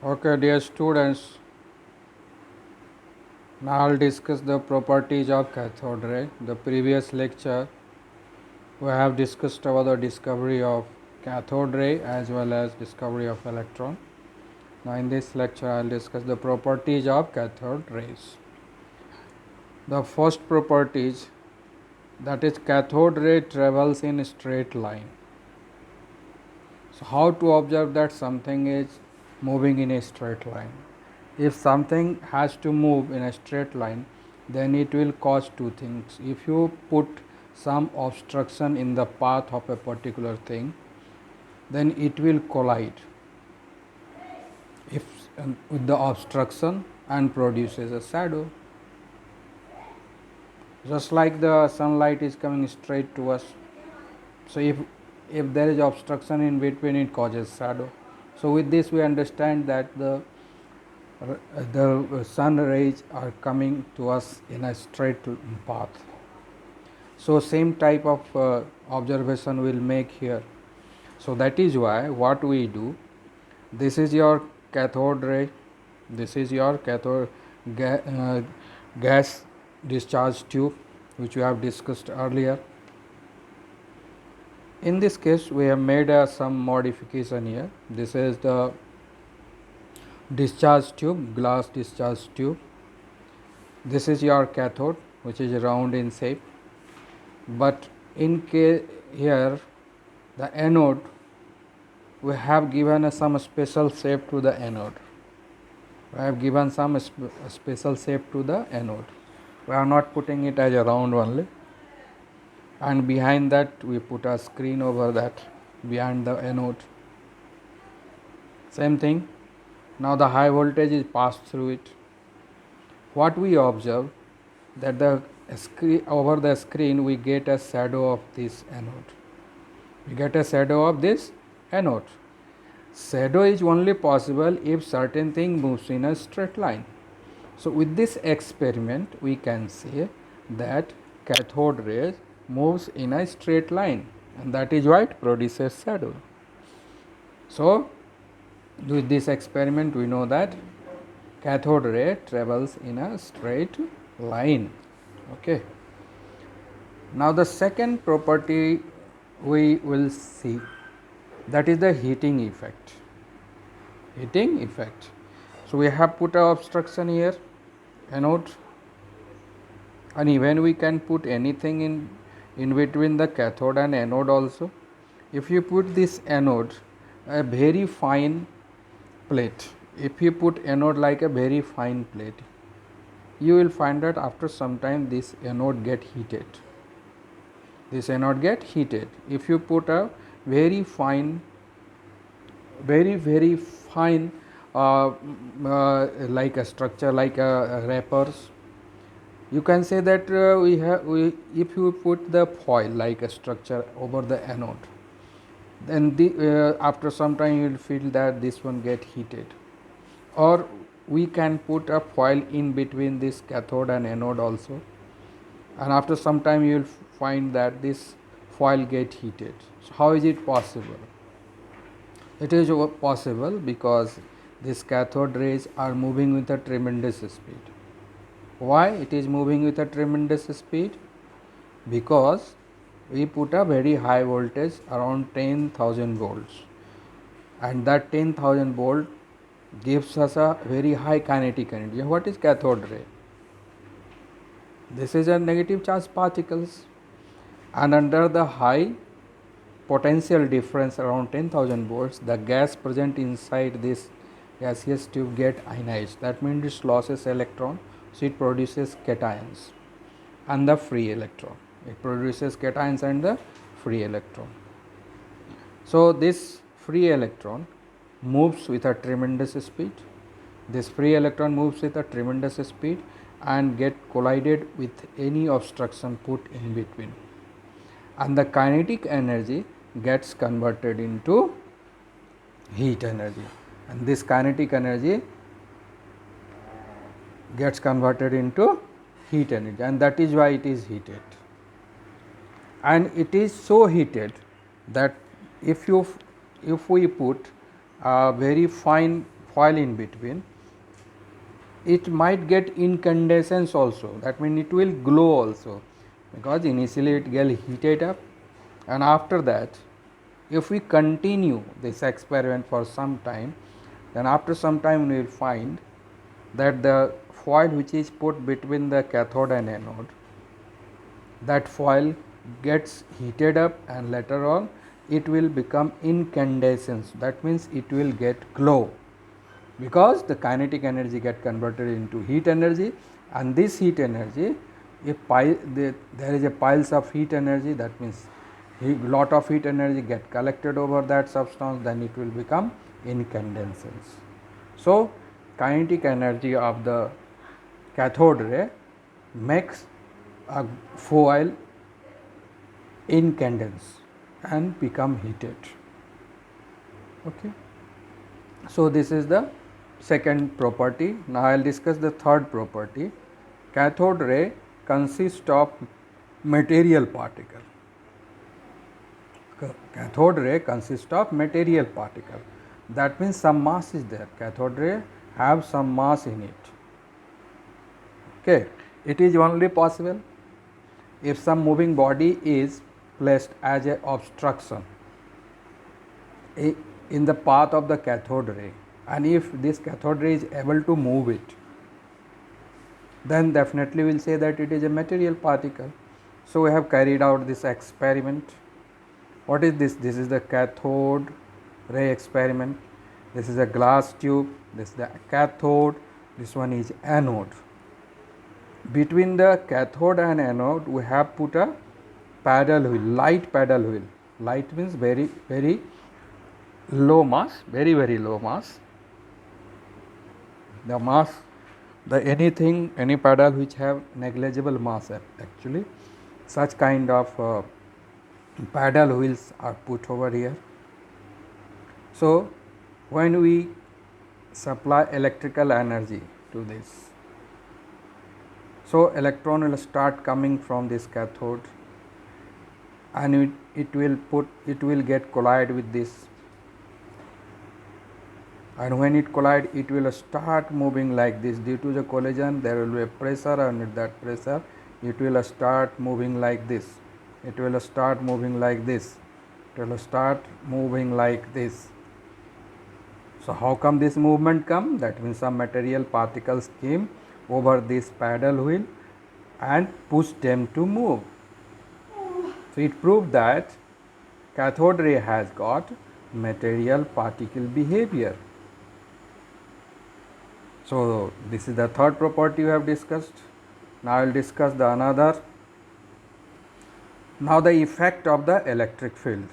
Okay, dear students, now I'll discuss the properties of cathode ray. The previous lecture we have discussed about the discovery of cathode ray as well as discovery of electron. Now in this lecture I'll discuss the properties of cathode rays. The first properties, that is cathode ray travels in a straight line. So how to observe that something is moving in a straight line? If something has to move in a straight line, then it will cause two things. If you put some obstruction in the path of a particular thing, then it will collide if with the obstruction and produces a shadow. Just like the sunlight is coming straight to us, so if there is obstruction in between, it causes shadow. So with this we understand that the sun rays are coming to us in a straight path. So same type of observation will make here. So that is why what we do, this is your cathode ray, this is your cathode gas discharge tube, which we have discussed earlier. In this case we have made some modification here. This is the discharge tube, glass discharge tube. This is your cathode, which is round in shape, but in case here the anode, we have given some special shape to the anode. We have given some special shape to the anode. We are not putting it as a round only, and behind that we put a screen over that behind the anode. Same thing. Now the high voltage is passed through it. What we observe, that the over the screen we get a shadow of this anode. We get a shadow of this anode. Shadow is only possible if certain thing moves in a straight line. So with this experiment we can say that cathode rays moves in a straight line, and that is why it produces shadow. So with this experiment we know that cathode ray travels in a straight line. Okay. Now the second property we will see, that is the heating effect. Heating effect. So we have put a obstruction here, anode, and even we can put anything in between the cathode and anode also. If you put this anode a very fine plate, if you put anode like a very fine plate, you will find that after some time this anode get heated. This anode get heated. If you put a very fine, very fine like a structure, like a wrappers, you can say that if you put the foil like a structure over the anode, then after some time you will feel that this one get heated. Or we can put a foil in between this cathode and anode also, and after some time you will find that this foil get heated. So how is it possible? It is possible because these cathode rays are moving with a tremendous speed. Why it is moving with a tremendous speed? Because we put a very high voltage around 10,000 volts, and that 10,000 volt gives us a very high kinetic energy. What is cathode ray? This is a negative charge particles, and under the high potential difference around 10,000 volts, the gas present inside this gaseous tube get ionized. That means it loses electron, so it produces cations and the free electron. It produces cations and the free electron. So this free electron moves with a tremendous speed. This free electron moves with a tremendous speed and get collided with any obstruction put in between, and the kinetic energy gets converted into heat energy, and this kinetic energy gets converted into heat energy, and that is why it is heated. And it is so heated that if we put a very fine foil in between, it might get incandescence also. That means it will glow also, because initially it gets heated up, and after that, if we continue this experiment for some time, then after some time we will find that the foil which is put between the cathode and anode, that foil gets heated up, and later on it will become incandescence. That means it will get glow, because the kinetic energy get converted into heat energy, and this heat energy, if there is a piles of heat energy, that means lot of heat energy get collected over that substance, then it will become incandescence. So kinetic energy of the cathode ray makes a foil incandense and become heated. Okay. So this is the second property. Now I will discuss the third property. Cathode ray consists of material particle. Cathode ray consists of material particle. That means some mass is there. Cathode ray have some mass in it. Okay. It is only possible if some moving body is placed as a obstruction in the path of the cathode ray, and if this cathode ray is able to move it, then definitely we will say that it is a material particle. So we have carried out this experiment. What is this? This is the cathode ray experiment. This is a glass tube. This is the cathode. This one is anode. Between the cathode and anode, we have put a paddle wheel, light paddle wheel. Light means very, very low mass, very, very low mass. The mass, any paddle which have negligible mass actually, such kind of paddle wheels are put over here. So when we supply electrical energy to this, so electron will start coming from this cathode, and it will get collide with this, and when it collide, it will start moving like this. Due to the collision, there will be a pressure, and with that pressure it will start moving like this. It will start moving like this. It will start moving like this. So how come this movement come? That means some material particles came over this paddle wheel and pushed them to move. So it proved that cathode ray has got material particle behavior. So this is the third property we have discussed. Now I will discuss the another. Now the effect of the electric field.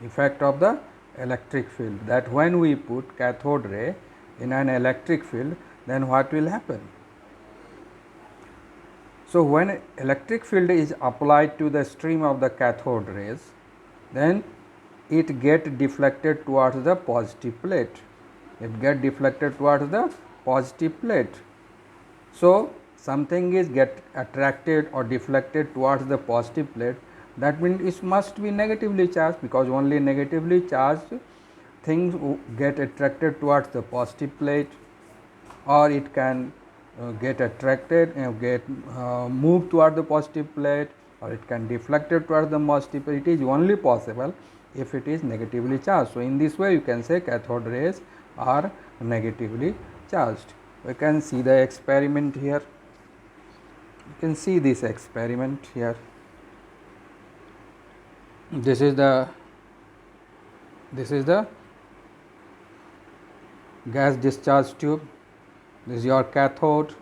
Effect of the electric field, that when we put cathode ray in an electric field, then what will happen? So when electric field is applied to the stream of the cathode rays, then it get deflected towards the positive plate. It get deflected towards the positive plate. So something is get attracted or deflected towards the positive plate, that means it must be negatively charged, because only negatively charged things get attracted towards the positive plate, or it can get attracted and moved toward the positive plate, or it can deflected towards the positive plate. It is only possible if it is negatively charged. So in this way you can say cathode rays are negatively charged. We can see the experiment here. You can see this experiment here. This is the gas discharge tube. This is your cathode,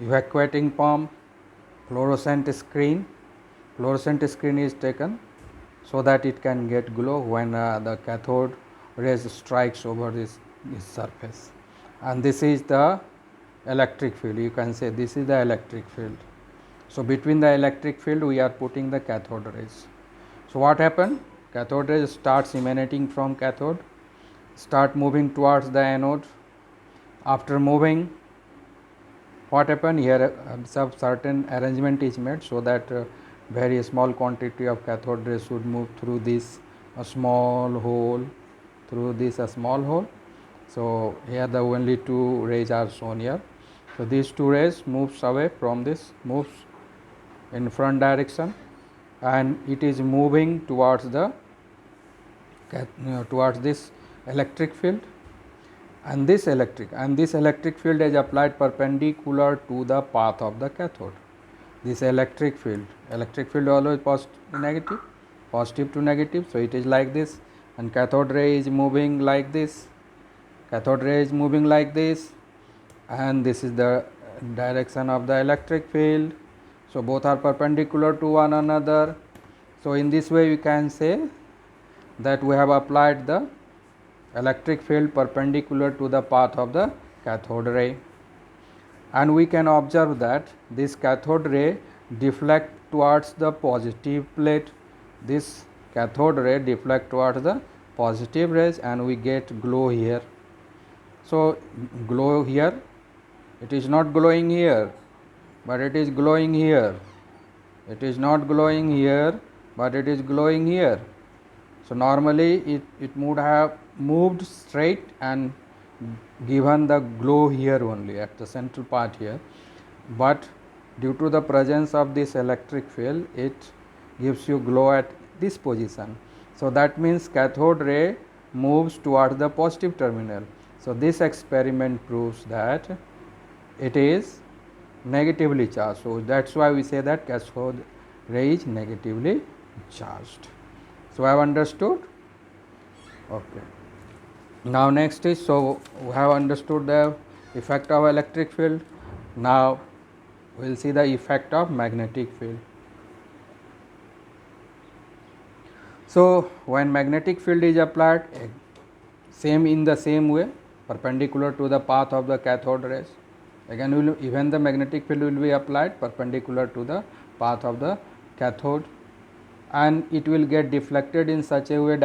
evacuating pump, fluorescent screen. Fluorescent screen is taken so that it can get glow when the cathode rays strikes over this surface. And this is the electric field. You can say this is the electric field. So between the electric field we are putting the cathode rays. So what happened? Cathode rays starts emanating from cathode, start moving towards the anode. After moving, what happened here? Some certain arrangement is made so that very small quantity of cathode rays should move through this small hole, So here the only two rays are shown here. So these two rays moves away from this, moves in front direction, and it is moving towards the towards this electric field, and this electric field is applied perpendicular to the path of the cathode. This electric field always positive to negative, so it is like this, and cathode ray is moving like this, and this is the direction of the electric field. So both are perpendicular to one another. So in this way we can say that we have applied the electric field perpendicular to the path of the cathode ray, and we can observe that this cathode ray deflect towards the positive plate. This cathode ray deflect towards the positive rays, and we get glow here. So glow here, it is not glowing here, but it is glowing here. It is not glowing here, but it is glowing here. So normally it would have moved straight and given the glow here only at the central part here, but due to the presence of this electric field, it gives you glow at this position. So that means cathode ray moves towards the positive terminal. So this experiment proves that it is negatively charged. So that's why we say that cathode ray is negatively charged. So I have understood. Okay. Now next is, so we have understood the effect of electric field. Now we will see the effect of magnetic field. So when magnetic field is applied, in the same way, perpendicular to the path of the cathode rays, again even the magnetic field will be applied perpendicular to the path of the cathode, and it will get deflected in such a way,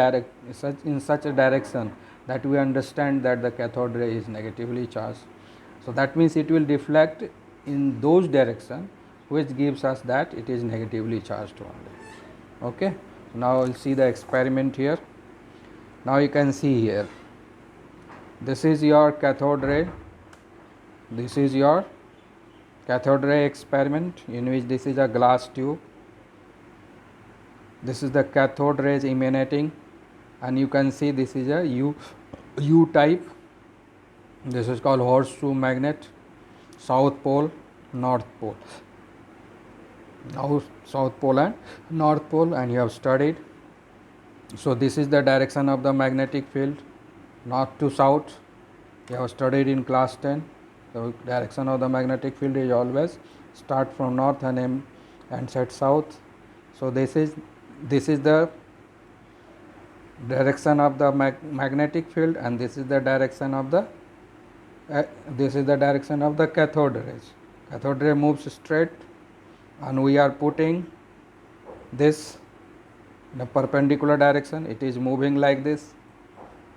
in such a direction that we understand that the cathode ray is negatively charged. So that means it will deflect in those direction which gives us that it is negatively charged only. Okay. So now we'll see the experiment here. Now you can see here, this is your cathode ray. This is your cathode ray experiment, in which this is a glass tube. This is the cathode rays emanating, and you can see this is a U type. This is called horseshoe magnet, south pole, north pole. Now south pole and north pole, and you have studied. So this is the direction of the magnetic field, north to south. You have studied in class 10. The direction of the magnetic field is always start from north and set south. So this is the direction of the magnetic field, and this is the direction of the cathode rays. Cathode ray moves straight, and we are putting this in a perpendicular direction. It is moving like this.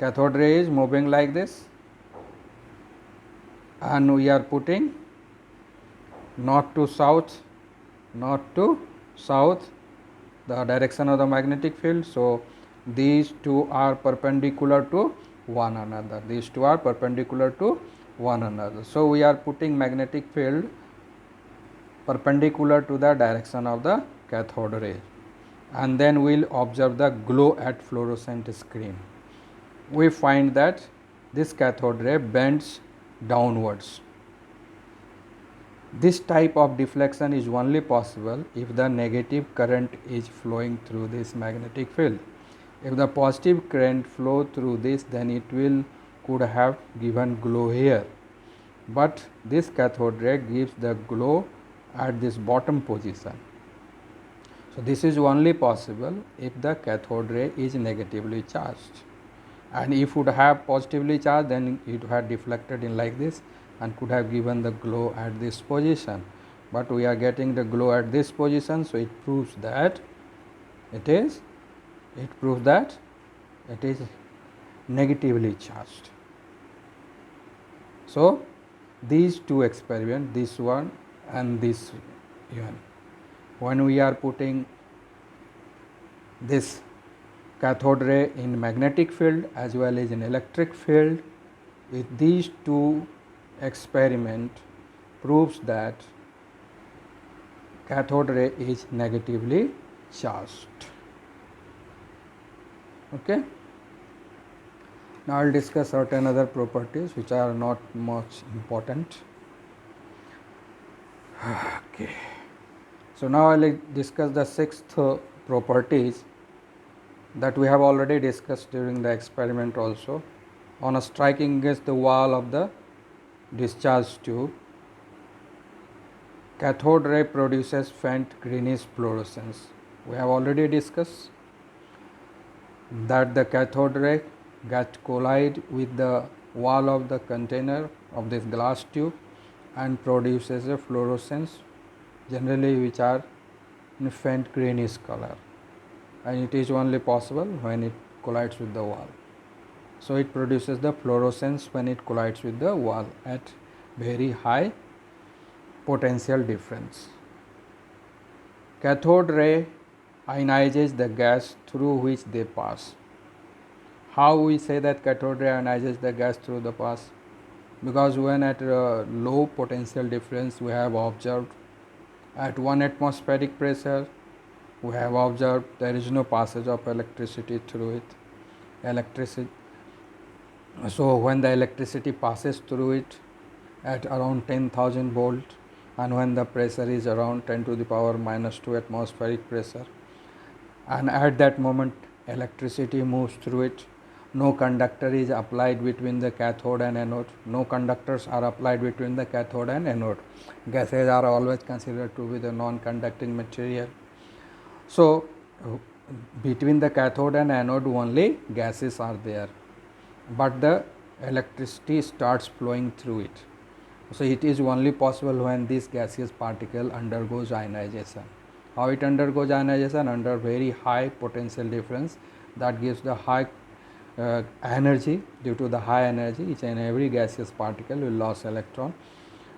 Cathode ray is moving like this, and we are putting north to south, the direction of the magnetic field. So these two are perpendicular to one another. So we are putting magnetic field perpendicular to the direction of the cathode ray, and then we'll observe the glow at fluorescent screen. We find that this cathode ray bends downwards. This type of deflection is only possible if the negative current is flowing through this magnetic field. If the positive current flow through this, then it could have given glow here, but this cathode ray gives the glow at this bottom position. So this is only possible if the cathode ray is negatively charged, and if it would have positively charged, then it would have deflected in like this and could have given the glow at this position. But we are getting the glow at this position, so it proves that it is negatively charged. So these two experiments, this one and this one, when we are putting this cathode ray in magnetic field as well as in electric field, with these two experiment proves that cathode ray is negatively charged. Okay. Now I'll discuss certain other properties which are not much important. Okay. So now I'll discuss the sixth properties that we have already discussed during the experiment also. On a striking against the wall of the discharge tube, cathode ray produces faint greenish fluorescence. We have already discussed that the cathode ray get collide with the wall of the container of this glass tube and produces a fluorescence generally which are in faint greenish color, and it is only possible when it collides with the wall. So it produces the fluorescence when it collides with the wall at very high potential difference. Cathode ray ionizes the gas through which they pass. How we say that cathode ray ionizes the gas through the pass? Because when at a low potential difference we have observed at 1 atmospheric pressure we have observed there is no passage of electricity through it. So when the electricity passes through it at around 10,000 volt, and when the pressure is around 10 to the power minus 2 atmospheric pressure, and at that moment electricity moves through it, no conductor is applied between the cathode and anode, no conductors are applied between the cathode and anode. Gases are always considered to be the non-conducting material. So between the cathode and anode only gases are there, but the electricity starts flowing through it. So it is only possible when this gaseous particle undergoes ionization. How it undergoes ionization? Under very high potential difference that gives the high energy. Due to the high energy, each and every gaseous particle will lose electron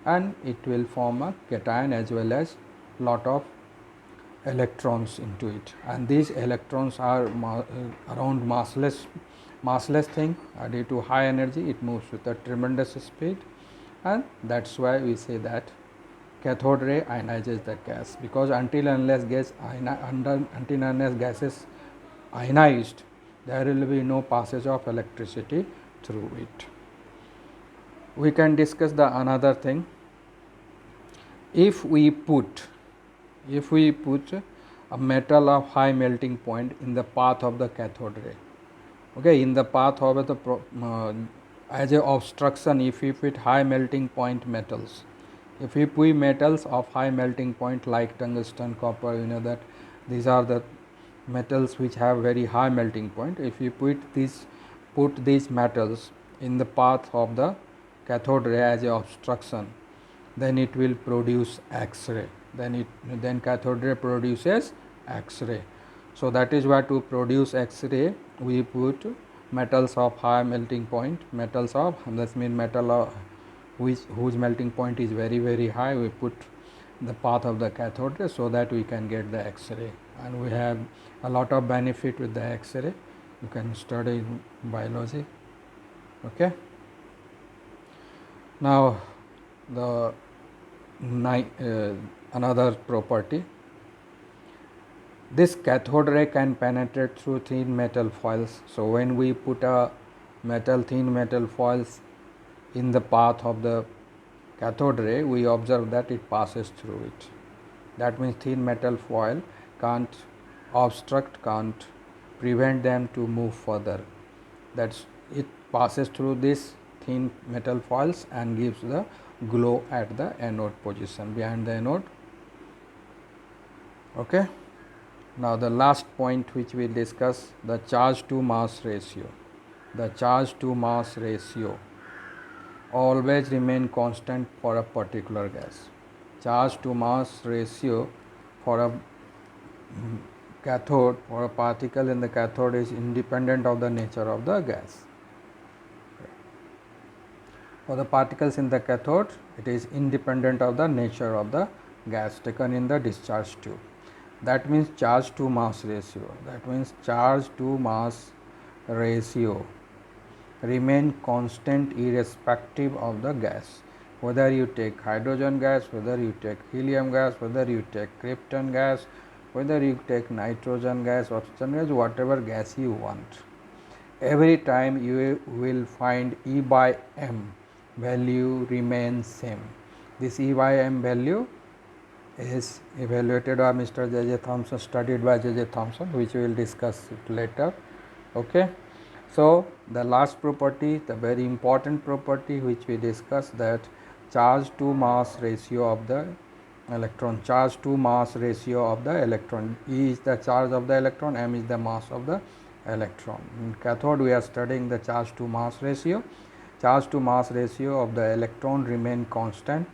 and it will form a cation as well as lot of electrons into it, and these electrons are around massless thing. Due to high energy it moves with a tremendous speed, and that's why we say that cathode ray ionizes the gas, because until unless gas is ionized there will be no passage of electricity through it. We can discuss the another thing. If we put a metal of high melting point in the path of the cathode ray, okay, in the path of the as a obstruction, if we put high melting point metals, if we put metals of high melting point like tungsten, copper, you know that these are the metals which have very high melting point. If we put these metals in the path of the cathode ray as a obstruction, then it will produce X-ray. Then cathode ray produces X-ray. So that is why to produce X-ray we put metals of high melting point, metals of, that means metal of whose melting point is very high, we put the path of the cathode ray so that we can get the X-ray, and we have a lot of benefit with the X-ray. You can study in biology. Okay. Now the another property, this cathode ray can penetrate through thin metal foils. So when we put a thin metal foils in the path of the cathode ray, we observe that it passes through it. That means thin metal foil can't obstruct, can't prevent them to move further. That's it passes through this thin metal foils and gives the glow at the anode position, behind the anode. Okay. Now the last point which we discuss, the charge to mass ratio. The charge to mass ratio always remain constant for a particular gas. Charge to mass ratio for a cathode, or a particle in the cathode, is independent of the nature of the gas. For the particles in the cathode, it is independent of the nature of the gas taken in the discharge tube. That means charge to mass ratio. That means charge to mass ratio remain constant irrespective of the gas. Whether you take hydrogen gas, whether you take helium gas, whether you take krypton gas, whether you take nitrogen gas, oxygen gas, whatever gas you want. Every time you will find E by m value remains same. This E by m value is evaluated by Mr. J. J. Thomson, studied by J. J. Thomson, which we will discuss it later. Okay. So the last property, the very important property which we discussed, that charge to mass ratio of the electron. Charge to mass ratio of the electron. E is the charge of the electron, m is the mass of the electron. In cathode we are studying the charge to mass ratio. Charge to mass ratio of the electron remain constant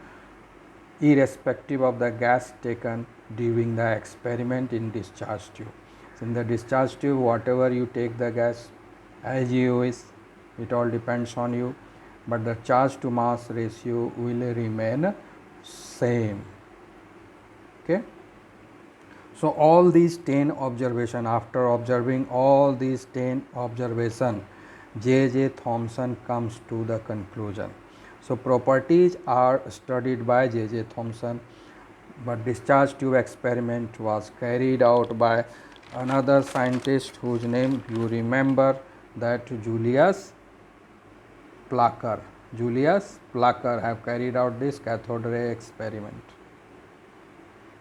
irrespective of the gas taken during the experiment in discharge tube. So in the discharge tube, whatever you take the gas, as you wish, it all depends on you, but the charge to mass ratio will remain same. Okay. So all these 10 observation, after observing all these 10 observation, J. J. Thomson comes to the conclusion. So properties are studied by J. J. Thomson, but discharge tube experiment was carried out by another scientist whose name you remember, that Julius Placer. Julius Placer have carried out this cathode ray experiment,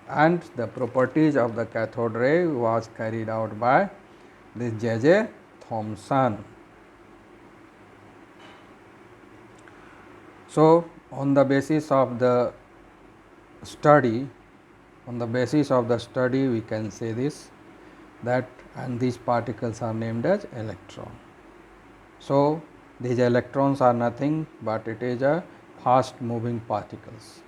and the properties of the cathode ray was carried out by this J. J. Thomson. So on the basis of the study, we can say this, that and these particles are named as electron. So these electrons are nothing but it is a fast moving particles.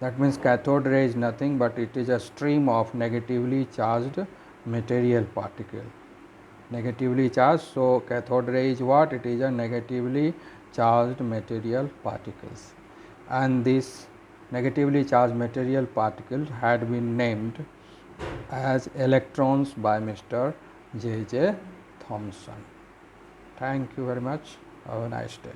That means cathode ray is nothing but it is a stream of negatively charged material particle. Negatively charged, so cathode ray is what? It is a negatively charged material particles, and these negatively charged material particles had been named as electrons by Mr. J. J. Thomson. Thank you very much. Have a nice day.